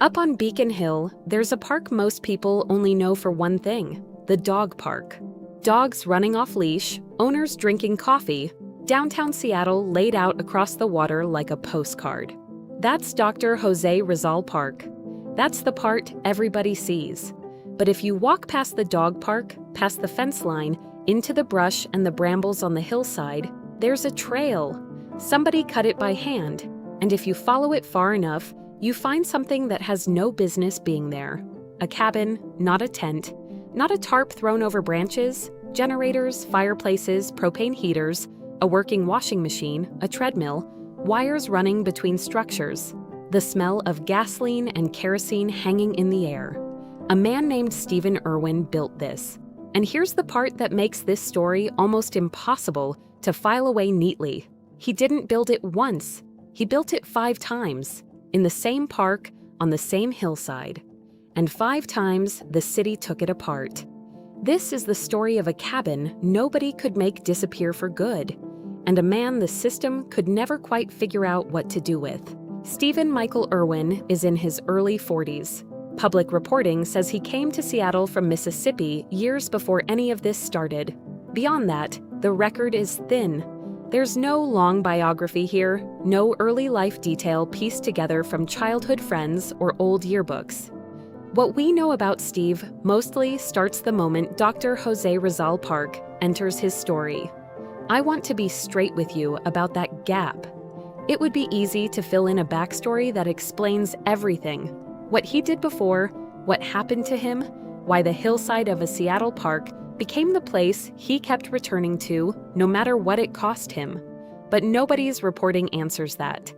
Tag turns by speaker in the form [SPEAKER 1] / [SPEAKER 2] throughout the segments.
[SPEAKER 1] Up on Beacon Hill, there's a park most people only know for one thing: the dog park. Dogs running off leash, owners drinking coffee, downtown Seattle laid out across the water like a postcard. That's Dr. Jose Rizal Park. That's the part everybody sees. But if you walk past the dog park, past the fence line, into the brush and the brambles on the hillside, there's a trail. Somebody cut it by hand, and if you follow it far enough, you find something that has no business being there. A cabin, not a tent, not a tarp thrown over branches, generators, fireplaces, propane heaters, a working washing machine, a treadmill, wires running between structures, the smell of gasoline and kerosene hanging in the air. A man named Stephen Irwin built this. And here's the part that makes this story almost impossible to file away neatly. He didn't build it once. He built it 5 times, in the same park, on the same hillside. And 5 times, the city took it apart. This is the story of a cabin nobody could make disappear for good, and a man the system could never quite figure out what to do with. Stephen Michael Irwin is in his early 40s. Public reporting says he came to Seattle from Mississippi years before any of this started. Beyond that, the record is thin. There's no long biography here, no early life detail pieced together from childhood friends or old yearbooks. What we know about Steve mostly starts the moment Dr. Jose Rizal Park enters his story. I want to be straight with you about that gap. It would be easy to fill in a backstory that explains everything: what he did before, what happened to him, why the hillside of a Seattle park became the place he kept returning to no matter what it cost him. But nobody's reporting answers that.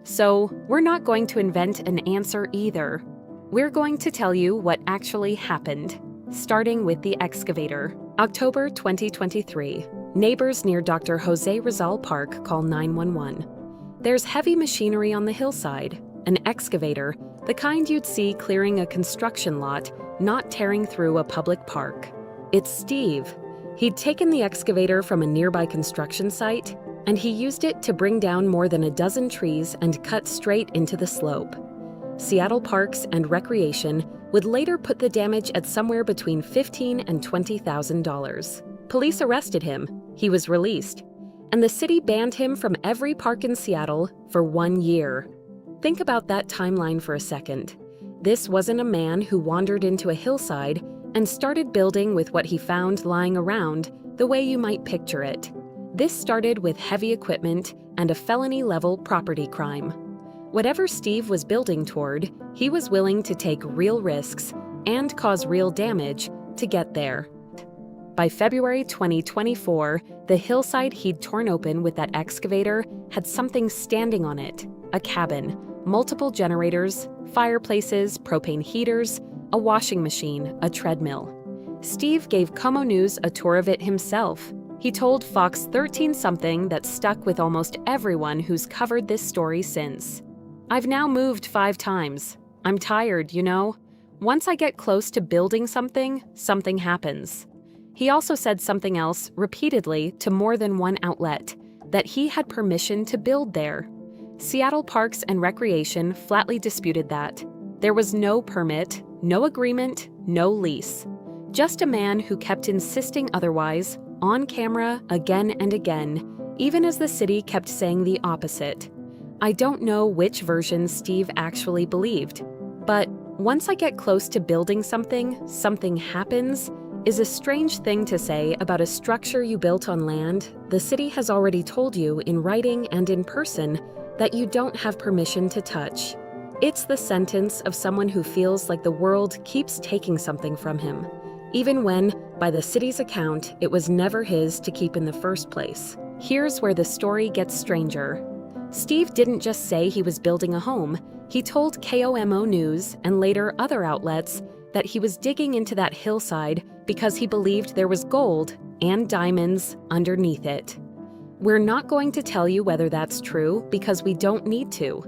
[SPEAKER 1] So we're not going to invent an answer either. We're going to tell you what actually happened, starting with the excavator. October 2023. Neighbors near Dr. Jose Rizal Park call 911. There's heavy machinery on the hillside, an excavator, the kind you'd see clearing a construction lot, not tearing through a public park. It's Steve. He'd taken the excavator from a nearby construction site, and he used it to bring down more than a dozen trees and cut straight into the slope. Seattle Parks and Recreation would later put the damage at somewhere between $15,000 and $20,000. Police arrested him. He was released. And the city banned him from every park in Seattle for 1 year. Think about that timeline for a second. This wasn't a man who wandered into a hillside and started building with what he found lying around the way you might picture it. This started with heavy equipment and a felony-level property crime. Whatever Steve was building toward, he was willing to take real risks and cause real damage to get there. By February 2024, the hillside he'd torn open with that excavator had something standing on it: a cabin, multiple generators, fireplaces, propane heaters, a washing machine, a treadmill. Steve gave Como News a tour of it himself. He told Fox 13-something that stuck with almost everyone who's covered this story since. "I've now moved 5 times. I'm tired, you know. Once I get close to building something, something happens." He also said something else repeatedly to more than one outlet: that he had permission to build there. Seattle Parks and Recreation flatly disputed that. There was no permit, no agreement, no lease. Just a man who kept insisting otherwise, on camera again and again, even as the city kept saying the opposite. I don't know which version Steve actually believed, but "once I get close to building something, something happens" is a strange thing to say about a structure you built on land the city has already told you in writing and in person that you don't have permission to touch. It's the sentence of someone who feels like the world keeps taking something from him, even when, by the city's account, it was never his to keep in the first place. Here's where the story gets stranger. Steve didn't just say he was building a home. He told KOMO News and later other outlets that he was digging into that hillside because he believed there was gold and diamonds underneath it. We're not going to tell you whether that's true because we don't need to.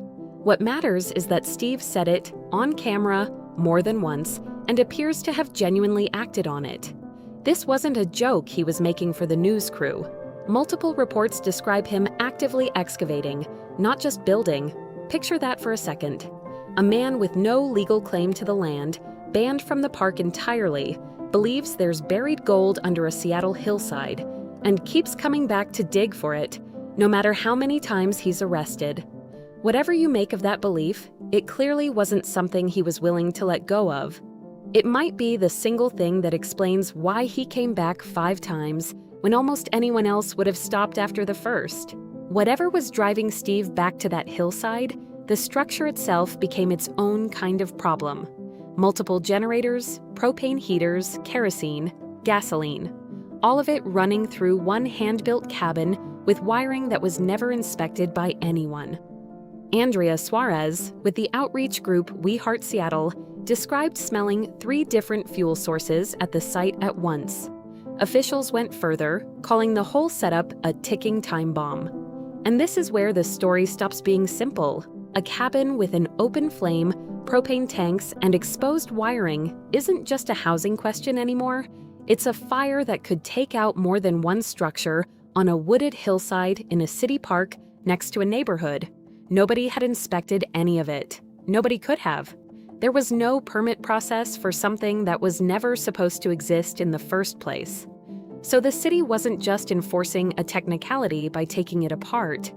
[SPEAKER 1] What matters is that Steve said it on camera more than once and appears to have genuinely acted on it. This wasn't a joke he was making for the news crew. Multiple reports describe him actively excavating, not just building. Picture that for a second. a man with no legal claim to the land, banned from the park entirely, believes there's buried gold under a Seattle hillside and keeps coming back to dig for it, no matter how many times he's arrested. Whatever you make of that belief, it clearly wasn't something he was willing to let go of. It might be the single thing that explains why he came back 5 times when almost anyone else would have stopped after the first. Whatever was driving Steve back to that hillside, the structure itself became its own kind of problem. Multiple generators, propane heaters, kerosene, gasoline, all of it running through one hand-built cabin with wiring that was never inspected by anyone. Andrea Suarez, with the outreach group We Heart Seattle, described smelling 3 different fuel sources at the site at once. Officials went further, calling the whole setup a ticking time bomb. And this is where the story stops being simple. A cabin with an open flame, propane tanks, and exposed wiring isn't just a housing question anymore. It's a fire that could take out more than one structure on a wooded hillside in a city park next to a neighborhood. Nobody had inspected any of it. Nobody could have. There was no permit process for something that was never supposed to exist in the first place. So the city wasn't just enforcing a technicality by taking it apart.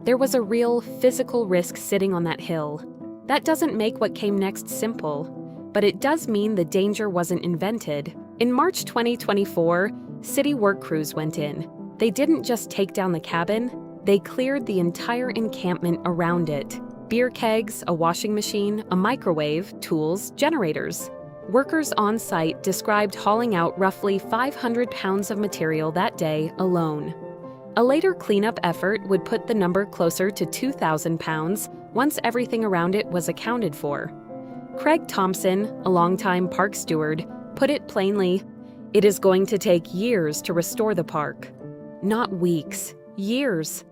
[SPEAKER 1] There was a real physical risk sitting on that hill. That doesn't make what came next simple, but it does mean the danger wasn't invented. In March 2024, city work crews went in. They didn't just take down the cabin, they cleared the entire encampment around it. Beer kegs, a washing machine, a microwave, tools, generators. Workers on site described hauling out roughly 500 pounds of material that day alone. A later cleanup effort would put the number closer to 2,000 pounds once everything around it was accounted for. Craig Thompson, a longtime park steward, put it plainly, "It is going to take years to restore the park." Not weeks, years.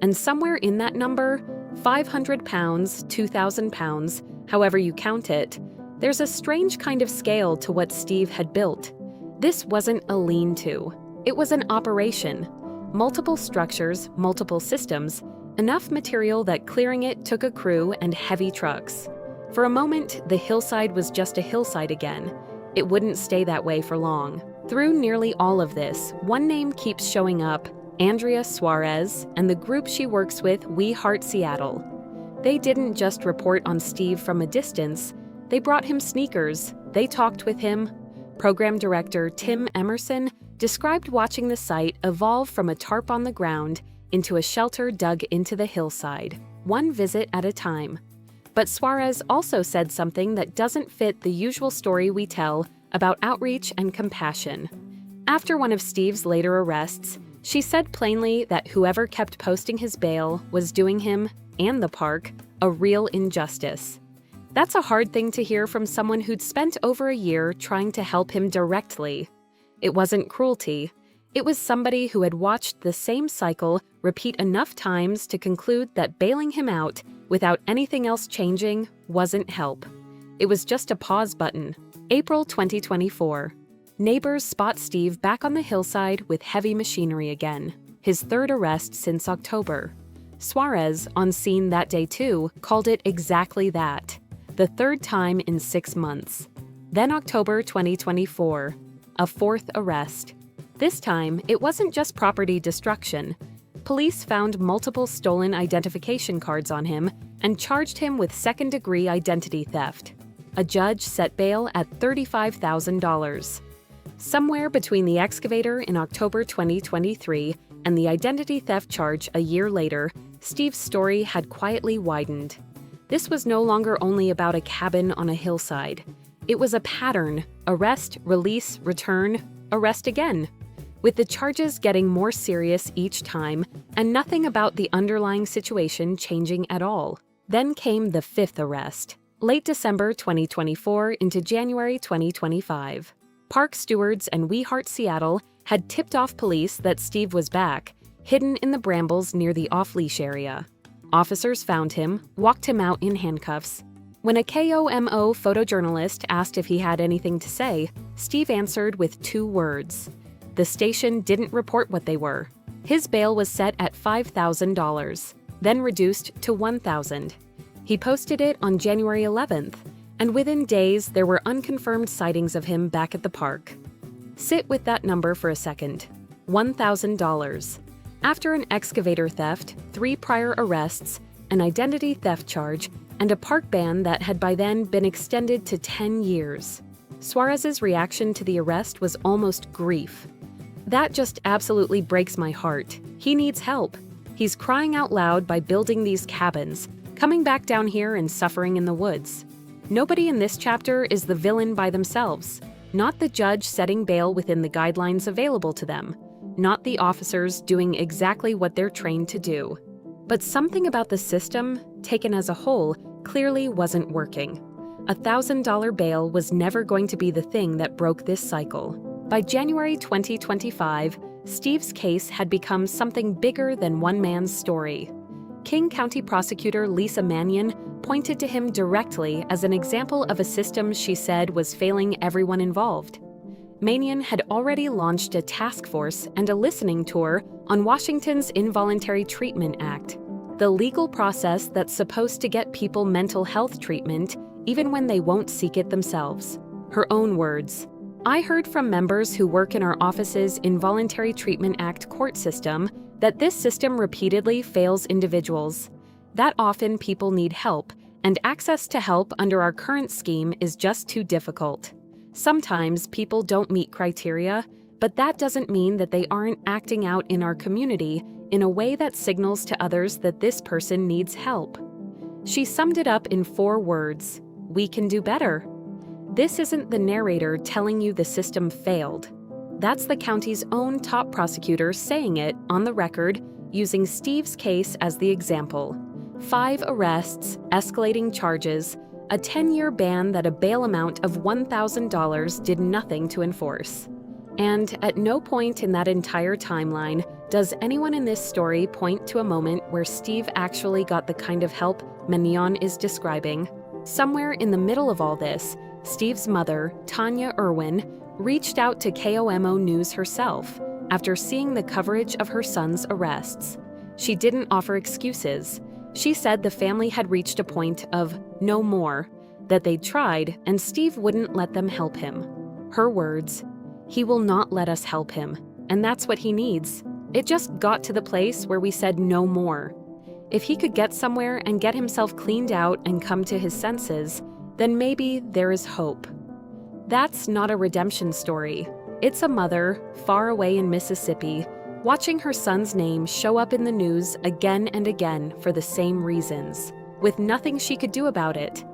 [SPEAKER 1] And somewhere in that number, 500 pounds, 2,000 pounds, however you count it, there's a strange kind of scale to what Steve had built. This wasn't a lean-to. It was an operation. Multiple structures, multiple systems, enough material that clearing it took a crew and heavy trucks. For a moment, the hillside was just a hillside again. It wouldn't stay that way for long. Through nearly all of this, one name keeps showing up: Andrea Suarez and the group she works with, We Heart Seattle. They didn't just report on Steve from a distance, they brought him sneakers, they talked with him. Program director Tim Emerson described watching the site evolve from a tarp on the ground into a shelter dug into the hillside, one visit at a time. But Suarez also said something that doesn't fit the usual story we tell about outreach and compassion. After one of Steve's later arrests, she said plainly that whoever kept posting his bail was doing him, and the park, a real injustice. That's a hard thing to hear from someone who'd spent over a year trying to help him directly. It wasn't cruelty. It was somebody who had watched the same cycle repeat enough times to conclude that bailing him out without anything else changing wasn't help. It was just a pause button. April 2024. Neighbors spot Steve back on the hillside with heavy machinery again, his 3rd arrest since October. Suarez, on scene that day too, called it exactly that, the 3rd time in 6 months. Then October 2024, a 4th arrest. This time, it wasn't just property destruction. Police found multiple stolen identification cards on him and charged him with 2nd-degree identity theft. A judge set bail at $35,000. Somewhere between the excavator in October 2023 and the identity theft charge a year later, Steve's story had quietly widened. This was no longer only about a cabin on a hillside. It was a pattern: arrest, release, return, arrest again, with the charges getting more serious each time and nothing about the underlying situation changing at all. Then came the 5th arrest, late December 2024 into January 2025. Park stewards and We Heart Seattle had tipped off police that Steve was back, hidden in the brambles near the off-leash area. Officers found him, walked him out in handcuffs. When a KOMO photojournalist asked if he had anything to say, Steve answered with 2 words. The station didn't report what they were. His bail was set at $5,000, then reduced to $1,000. He posted it on January 11th, and within days there were unconfirmed sightings of him back at the park. Sit with that number for a second. $1,000. After an excavator theft, 3 prior arrests, an identity theft charge, and a park ban that had by then been extended to 10 years. Suarez's reaction to the arrest was almost grief. That just absolutely breaks my heart. He needs help. He's crying out loud by building these cabins, coming back down here and suffering in the woods. Nobody in this chapter is the villain by themselves, not the judge setting bail within the guidelines available to them, not the officers doing exactly what they're trained to do. But something about the system, taken as a whole, clearly wasn't working. A $1,000 bail was never going to be the thing that broke this cycle. By January 2025, Steve's case had become something bigger than one man's story. King County Prosecutor Lisa Mannion pointed to him directly as an example of a system she said was failing everyone involved. Mannion had already launched a task force and a listening tour on Washington's Involuntary Treatment Act, the legal process that's supposed to get people mental health treatment even when they won't seek it themselves. Her own words, "I heard from members who work in our office's Involuntary Treatment Act court system that this system repeatedly fails individuals. That often people need help, and access to help under our current scheme is just too difficult. Sometimes people don't meet criteria, but that doesn't mean that they aren't acting out in our community in a way that signals to others that this person needs help." She summed it up in 4 words: "We can do better." This isn't the narrator telling you the system failed. That's the county's own top prosecutor saying it on the record, using Steve's case as the example. 5 arrests, escalating charges, a 10-year ban that a bail amount of $1,000 did nothing to enforce. And at no point in that entire timeline does anyone in this story point to a moment where Steve actually got the kind of help Mannion is describing. Somewhere in the middle of all this, Steve's mother, Tanya Irwin, reached out to KOMO News herself after seeing the coverage of her son's arrests. She didn't offer excuses. She said the family had reached a point of no more, that they'd tried and Steve wouldn't let them help him. Her words, "He will not let us help him, and that's what he needs. It just got to the place where we said no more. If he could get somewhere and get himself cleaned out and come to his senses, then maybe there is hope." That's not a redemption story. It's a mother, far away in Mississippi, watching her son's name show up in the news again and again for the same reasons, with nothing she could do about it.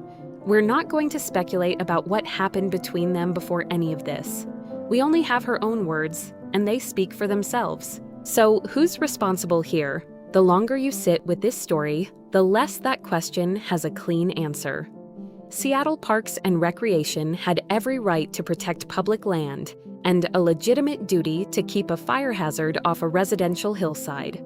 [SPEAKER 1] We're not going to speculate about what happened between them before any of this. We only have her own words, and they speak for themselves. So who's responsible here? The longer you sit with this story, the less that question has a clean answer. Seattle Parks and Recreation had every right to protect public land and a legitimate duty to keep a fire hazard off a residential hillside.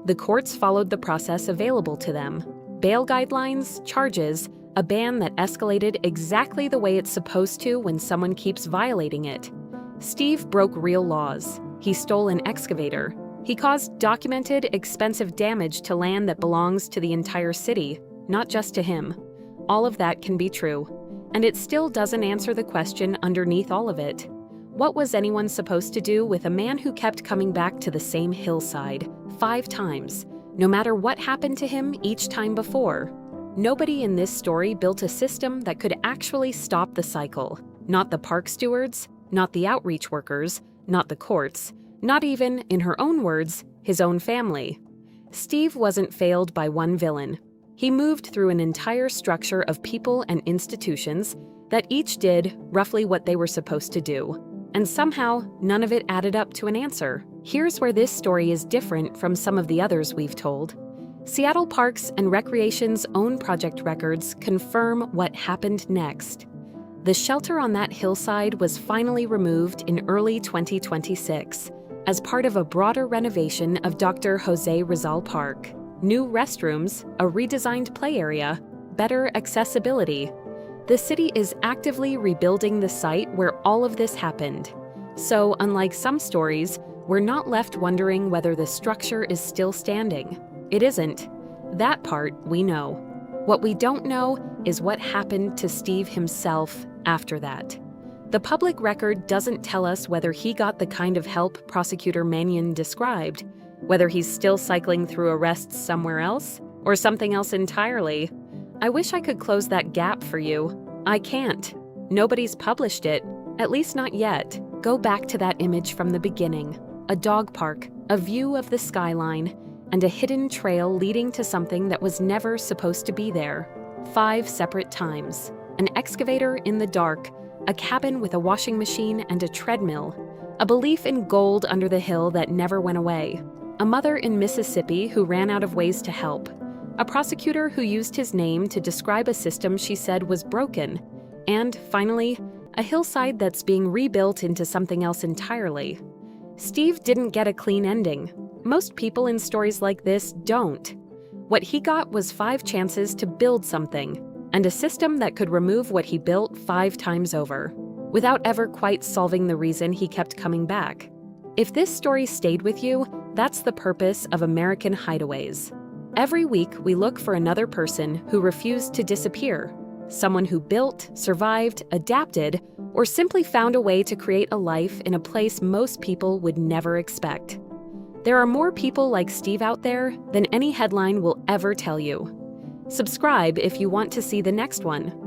[SPEAKER 1] The courts followed the process available to them. Bail guidelines, charges, a ban that escalated exactly the way it's supposed to when someone keeps violating it. Steve broke real laws. He stole an excavator. He caused documented, expensive damage to land that belongs to the entire city, not just to him. All of that can be true, and it still doesn't answer the question underneath all of it. What was anyone supposed to do with a man who kept coming back to the same hillside 5 times, no matter what happened to him each time before? Nobody in this story built a system that could actually stop the cycle. Not the park stewards, not the outreach workers, not the courts, not even, in her own words, his own family. Steve wasn't failed by one villain. He moved through an entire structure of people and institutions that each did roughly what they were supposed to do. And somehow, none of it added up to an answer. Here's where this story is different from some of the others we've told. Seattle Parks and Recreation's own project records confirm what happened next. The shelter on that hillside was finally removed in early 2026 as part of a broader renovation of Dr. Jose Rizal Park. New restrooms, a redesigned play area, better accessibility. The city is actively rebuilding the site where all of this happened. So, unlike some stories, we're not left wondering whether the structure is still standing. It isn't. That part we know. What we don't know is what happened to Steve himself after that. The public record doesn't tell us whether he got the kind of help Prosecutor Mannion described, whether he's still cycling through arrests somewhere else, or something else entirely. I wish I could close that gap for you. I can't. Nobody's published it, at least not yet. Go back to that image from the beginning. A dog park, a view of the skyline, and a hidden trail leading to something that was never supposed to be there. 5 separate times. An excavator in the dark, a cabin with a washing machine and a treadmill, a belief in gold under the hill that never went away, a mother in Mississippi who ran out of ways to help, a prosecutor who used his name to describe a system she said was broken, and, finally, a hillside that's being rebuilt into something else entirely. Steve didn't get a clean ending. Most people in stories like this don't. What he got was 5 chances to build something, and a system that could remove what he built 5 times over, without ever quite solving the reason he kept coming back. If this story stayed with you, that's the purpose of American Hideaways. Every week, we look for another person who refused to disappear, someone who built, survived, adapted, or simply found a way to create a life in a place most people would never expect. There are more people like Steve out there than any headline will ever tell you. Subscribe if you want to see the next one.